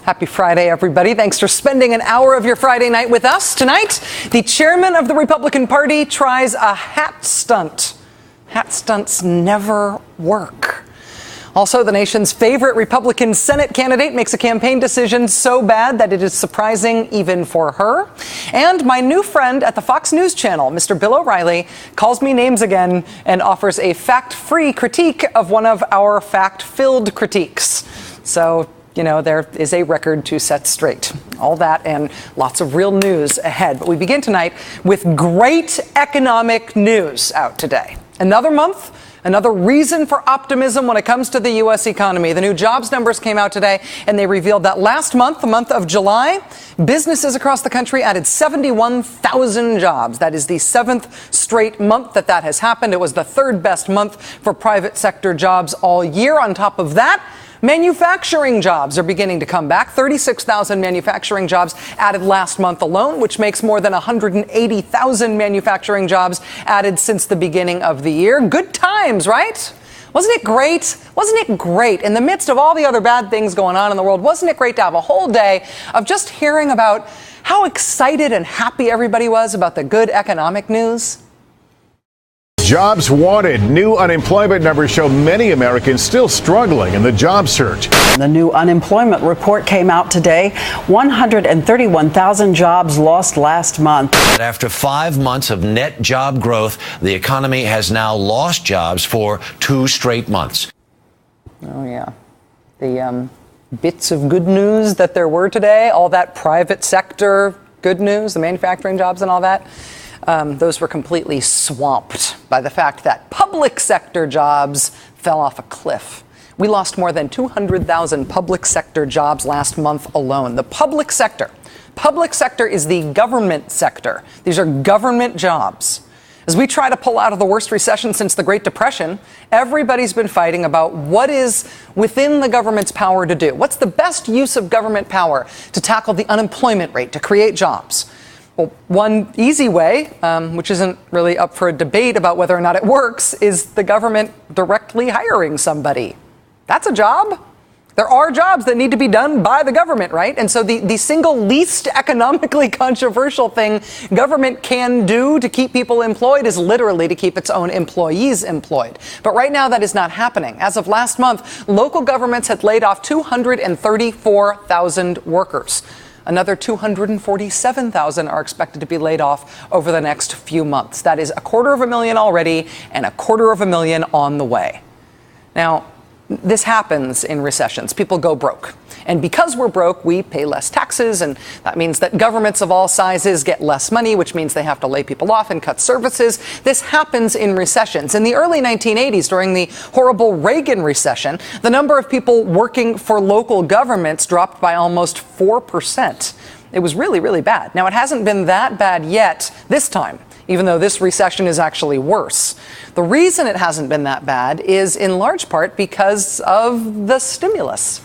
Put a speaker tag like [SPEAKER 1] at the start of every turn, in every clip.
[SPEAKER 1] Happy Friday, everybody. Thanks for spending an hour of your Friday night with us. Tonight, the chairman of the Republican Party tries a hat stunt. Hat stunts never work. Also, the nation's favorite Republican Senate candidate makes a campaign decision so bad that it is surprising even for her. And my new friend at the Fox News Channel, Mr. Bill O'Reilly, calls me names again and offers a fact-free critique of one of our fact-filled critiques. So, you know, there is a record to set straight. All that and lots of real news ahead. But we begin tonight with great economic news out today. Another month, another reason for optimism when it comes to the U.S. economy. The new jobs numbers came out today, and they revealed that last month, the month of July, businesses across the country added 71,000 jobs. That is the seventh straight month that has happened. It was the third best month for private sector jobs all year. On top of that, manufacturing jobs are beginning to come back. 36,000 manufacturing jobs added last month alone, which makes more than 180,000 manufacturing jobs added since the beginning of the year. Good times, right? Wasn't it great? Wasn't it great? In the midst of all the other bad things going on in the world, wasn't it great to have a whole day of just hearing about how excited and happy everybody was about the good economic news?
[SPEAKER 2] Jobs wanted. New unemployment numbers show many Americans still struggling in the job search.
[SPEAKER 3] The new unemployment report came out today. 131,000 jobs lost last month.
[SPEAKER 4] After 5 months of net job growth, the economy has now lost jobs for 2 straight months.
[SPEAKER 1] Oh, yeah. The bits of good news that there were today, all that private sector good news, the manufacturing jobs and all that, those were completely swamped by the fact that public sector jobs fell off a cliff. We lost more than 200,000 public sector jobs last month alone. The public sector is the government sector. These are government jobs. As we try to pull out of the worst recession since the Great Depression, everybody's been fighting about what is within the government's power to do. What's the best use of government power to tackle the unemployment rate, to create jobs? Well, one easy way, which isn't really up for a debate about whether or not it works, is the government directly hiring somebody. That's a job. There are jobs that need to be done by the government, right? And so the single least economically controversial thing government can do to keep people employed is literally to keep its own employees employed. But right now that is not happening. As of last month, local governments had laid off 234,000 workers. Another 247,000 are expected to be laid off over the next few months. That is 250,000 already and 250,000 on the way. Now, this happens in recessions. People go broke. And because we're broke, we pay less taxes, and that means that governments of all sizes get less money, which means they have to lay people off and cut services. This happens in recessions. In the early 1980s, during the horrible Reagan recession, the number of people working for local governments dropped by almost 4%. It was really, really bad. Now, it hasn't been that bad yet this time, even though this recession is actually worse. The reason it hasn't been that bad is in large part because of the stimulus.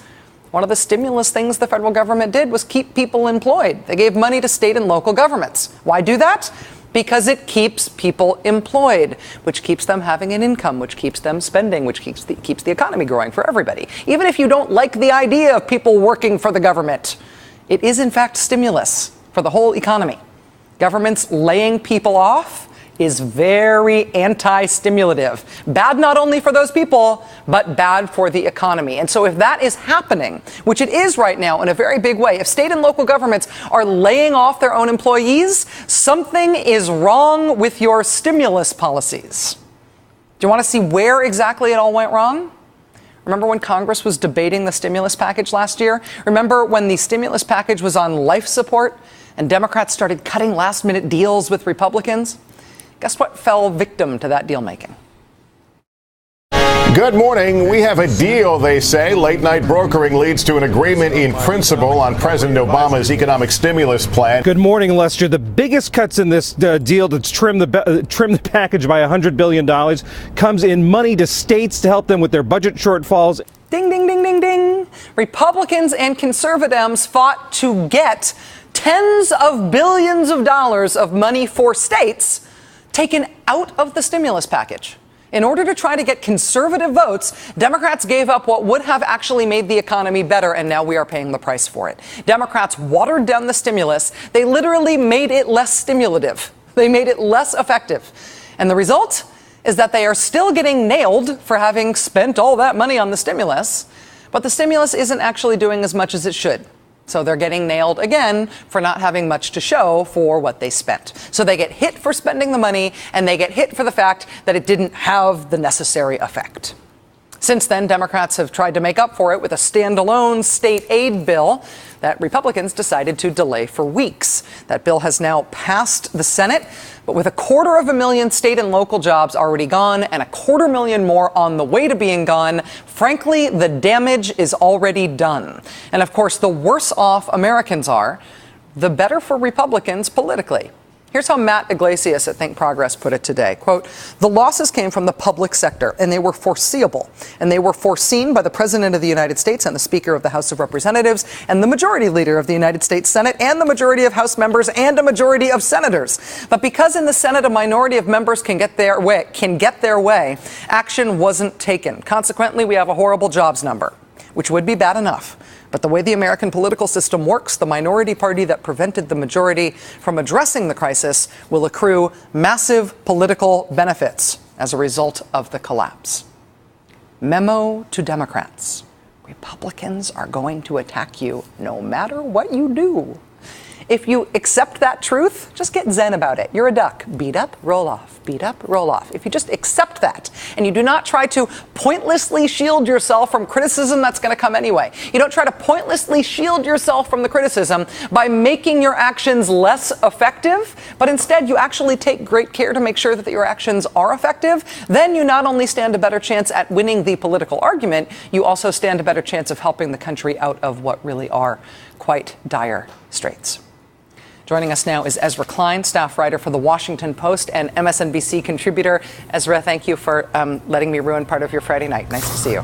[SPEAKER 1] One of the stimulus things the federal government did was keep people employed. They gave money to state and local governments. Why do that? Because it keeps people employed, which keeps them having an income, which keeps them spending, which keeps the economy growing for everybody. Even if you don't like the idea of people working for the government, it is in fact stimulus for the whole economy. Governments laying people off is very anti-stimulative. Bad not only for those people, but bad for the economy. And so if that is happening, which it is right now in a very big way, if state and local governments are laying off their own employees, something is wrong with your stimulus policies. Do you want to see where exactly it all went wrong? Remember when Congress was debating the stimulus package last year? Remember when the stimulus package was on life support and Democrats started cutting last-minute deals with Republicans? Guess what fell victim to that deal-making?
[SPEAKER 2] Good morning. We have a deal, they say. Late-night brokering leads to an agreement in principle on President Obama's economic stimulus plan.
[SPEAKER 5] Good morning, Lester. The biggest cuts in this deal to trim the package by $100 billion comes in money to states to help them with their budget shortfalls.
[SPEAKER 1] Ding, ding, ding, ding, ding. Republicans and conservatives fought to get tens of billions of dollars of money for states taken out of the stimulus package. In order to try to get conservative votes, Democrats gave up what would have actually made the economy better, and now we are paying the price for it. Democrats watered down the stimulus. They literally made it less stimulative. They made it less effective. And the result is that they are still getting nailed for having spent all that money on the stimulus, but the stimulus isn't actually doing as much as it should. So they're getting nailed again for not having much to show for what they spent. So they get hit for spending the money, and they get hit for the fact that it didn't have the necessary effect. Since then, Democrats have tried to make up for it with a standalone state aid bill that Republicans decided to delay for weeks. That bill has now passed the Senate, but with 250,000 state and local jobs already gone and 250,000 more on the way to being gone, frankly, the damage is already done. And of course, the worse off Americans are, the better for Republicans politically. Here's how Matt Iglesias at Think Progress put it today. Quote, the losses came from the public sector, and they were foreseeable. And they were foreseen by the President of the United States and the Speaker of the House of Representatives and the Majority Leader of the United States Senate and the majority of House members and a majority of senators. But because in the Senate a minority of members can get their way, action wasn't taken. Consequently, we have a horrible jobs number, which would be bad enough. But the way the American political system works, the minority party that prevented the majority from addressing the crisis will accrue massive political benefits as a result of the collapse. Memo to Democrats. Republicans are going to attack you no matter what you do. If you accept that truth, just get zen about it. You're a duck. Beat up, roll off. Beat up, roll off. If you just accept that and you do not try to pointlessly shield yourself from criticism that's going to come anyway. You don't try to pointlessly shield yourself from the criticism by making your actions less effective, but instead you actually take great care to make sure that your actions are effective. Then you not only stand a better chance at winning the political argument, you also stand a better chance of helping the country out of what really are quite dire straits. Joining us now is Ezra Klein, staff writer for The Washington Post and MSNBC contributor. Ezra, thank you for letting me ruin part of your Friday night. Nice to see you.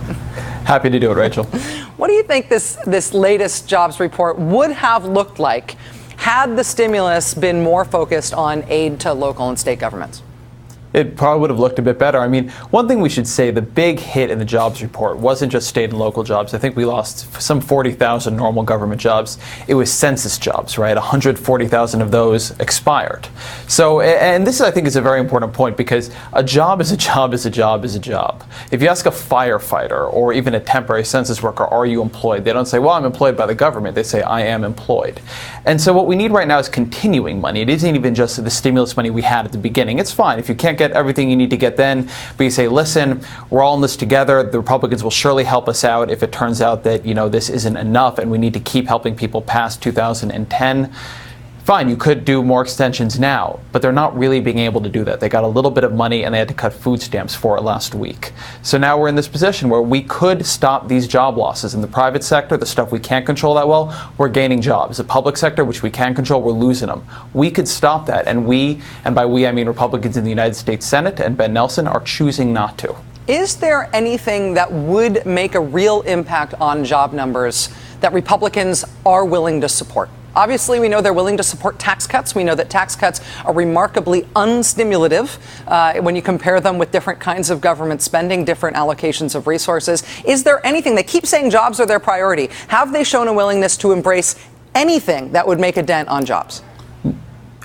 [SPEAKER 6] Happy to do it, Rachel.
[SPEAKER 1] What do you think this latest jobs report would have looked like had the stimulus been more focused on aid to local and state governments?
[SPEAKER 6] It probably would have looked a bit better. I mean, one thing we should say, the big hit in the jobs report wasn't just state and local jobs. I think we lost some 40,000 normal government jobs. It was census jobs, right? 140,000 of those expired. So, and this I think is a very important point because a job is a job is a job is a job. If you ask a firefighter or even a temporary census worker, are you employed? They don't say, well, I'm employed by the government. They say, I am employed. And so what we need right now is continuing money. It isn't even just the stimulus money we had at the beginning. It's fine if you can't get everything you need to get then, but you say, listen, we're all in this together. The Republicans will surely help us out if it turns out that, this isn't enough and we need to keep helping people past 2010. Fine, you could do more extensions now, but they're not really being able to do that. They got a little bit of money and they had to cut food stamps for it last week. So now we're in this position where we could stop these job losses. In the private sector, the stuff we can't control that well, we're gaining jobs. The public sector, which we can control, we're losing them. We could stop that, and by we I mean Republicans in the United States Senate and Ben Nelson, are choosing not to.
[SPEAKER 1] Is there anything that would make a real impact on job numbers that Republicans are willing to support? Obviously, we know they're willing to support tax cuts. We know that tax cuts are remarkably unstimulative when you compare them with different kinds of government spending, different allocations of resources. Is there anything? They keep saying jobs are their priority. Have they shown a willingness to embrace anything that would make a dent on jobs?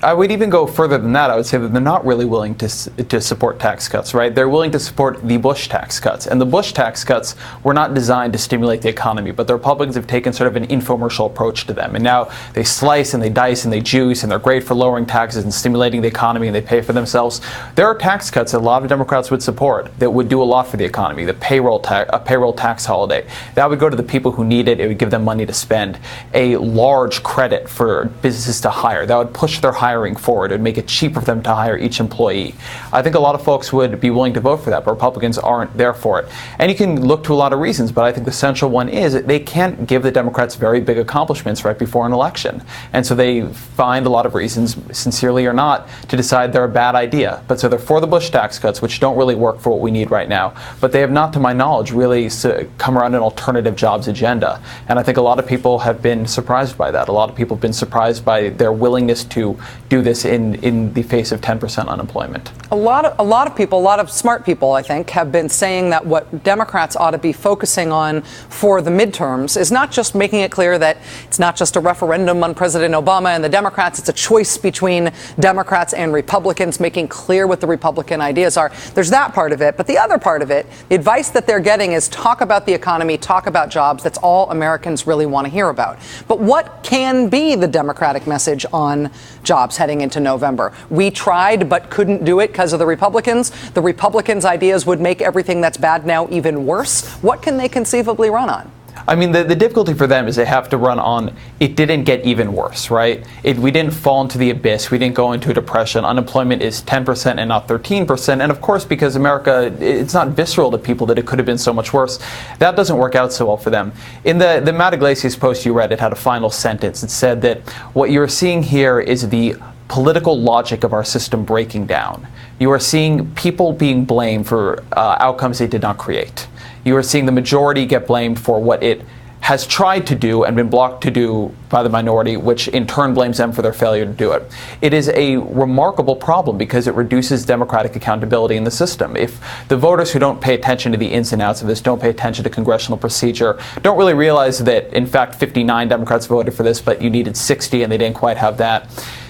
[SPEAKER 6] I would even go further than that. I would say that they're not really willing to support tax cuts, right? They're willing to support the Bush tax cuts. And the Bush tax cuts were not designed to stimulate the economy, but the Republicans have taken sort of an infomercial approach to them. And now they slice and they dice and they juice, and they're great for lowering taxes and stimulating the economy, and they pay for themselves. There are tax cuts that a lot of Democrats would support that would do a lot for the economy. The payroll tax holiday. That would go to the people who need it. It would give them money to spend. A large credit for businesses to hire. That would push their hiring forward and make it cheaper for them to hire each employee. I think a lot of folks would be willing to vote for that, but Republicans aren't there for it. And you can look to a lot of reasons, but I think the central one is that they can't give the Democrats very big accomplishments right before an election. And so they find a lot of reasons, sincerely or not, to decide they're a bad idea. But so they're for the Bush tax cuts, which don't really work for what we need right now. But they have not, to my knowledge, really come around an alternative jobs agenda. And I think a lot of people have been surprised by that. A lot of people have been surprised by their willingness to do this in the face of 10% unemployment.
[SPEAKER 1] A lot of people, a lot of smart people, I think, have been saying that what Democrats ought to be focusing on for the midterms is not just making it clear that it's not just a referendum on President Obama and the Democrats, it's a choice between Democrats and Republicans, making clear what the Republican ideas are. There's that part of it. But the other part of it, the advice that they're getting is talk about the economy, talk about jobs. That's all Americans really want to hear about. But what can be the Democratic message on jobs heading into November? We tried but couldn't do it because of the Republicans. The Republicans' ideas would make everything that's bad now even worse. What can they conceivably run on?
[SPEAKER 6] I mean, the difficulty for them is they have to run on, it didn't get even worse, right? We didn't fall into the abyss. We didn't go into a depression. Unemployment is 10% and not 13%. And of course, because America, it's not visceral to people that it could have been so much worse. That doesn't work out so well for them. In the Matt Iglesias post you read, it had a final sentence. It said that what you're seeing here is the political logic of our system breaking down. You are seeing people being blamed for outcomes they did not create. You are seeing the majority get blamed for what it has tried to do and been blocked to do by the minority, which in turn blames them for their failure to do it. It is a remarkable problem because it reduces democratic accountability in the system. If the voters who don't pay attention to the ins and outs of this, don't pay attention to congressional procedure, don't really realize that, in fact, 59 Democrats voted for this, but you needed 60 and they didn't quite have that,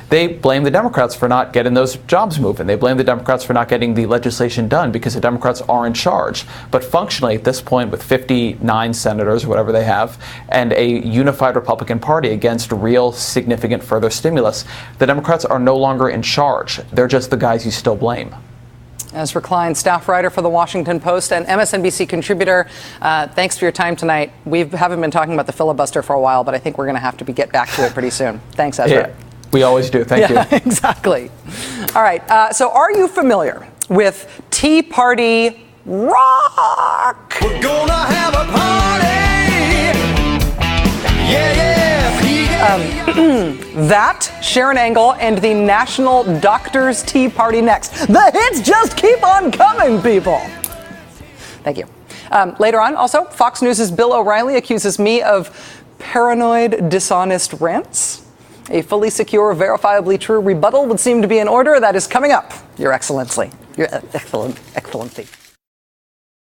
[SPEAKER 6] they blame the Democrats for not getting those jobs moving. They blame the Democrats for not getting the legislation done because the Democrats are in charge. But functionally, at this point, with 59 senators, or whatever they have, and a unified Republican Party against real significant further stimulus, the Democrats are no longer in charge. They're just the guys you still blame.
[SPEAKER 1] Ezra Klein, staff writer for The Washington Post and MSNBC contributor, thanks for your time tonight. We haven't been talking about the filibuster for a while, but I think we're going to have to get back to it pretty soon. Thanks, Ezra.
[SPEAKER 6] Yeah. We always do. Thank you.
[SPEAKER 1] Exactly. All right. So are you familiar with Tea Party rock?
[SPEAKER 7] We're gonna have a party. Yeah, yeah.
[SPEAKER 1] That, Sharon Angle, and the National Doctors Tea Party next. The hits just keep on coming, people. Thank you. Later on, also, Fox News' Bill O'Reilly accuses me of paranoid, dishonest rants. A fully secure, verifiably true rebuttal would seem to be in order. That is coming up, Your Excellency. Your Excellency.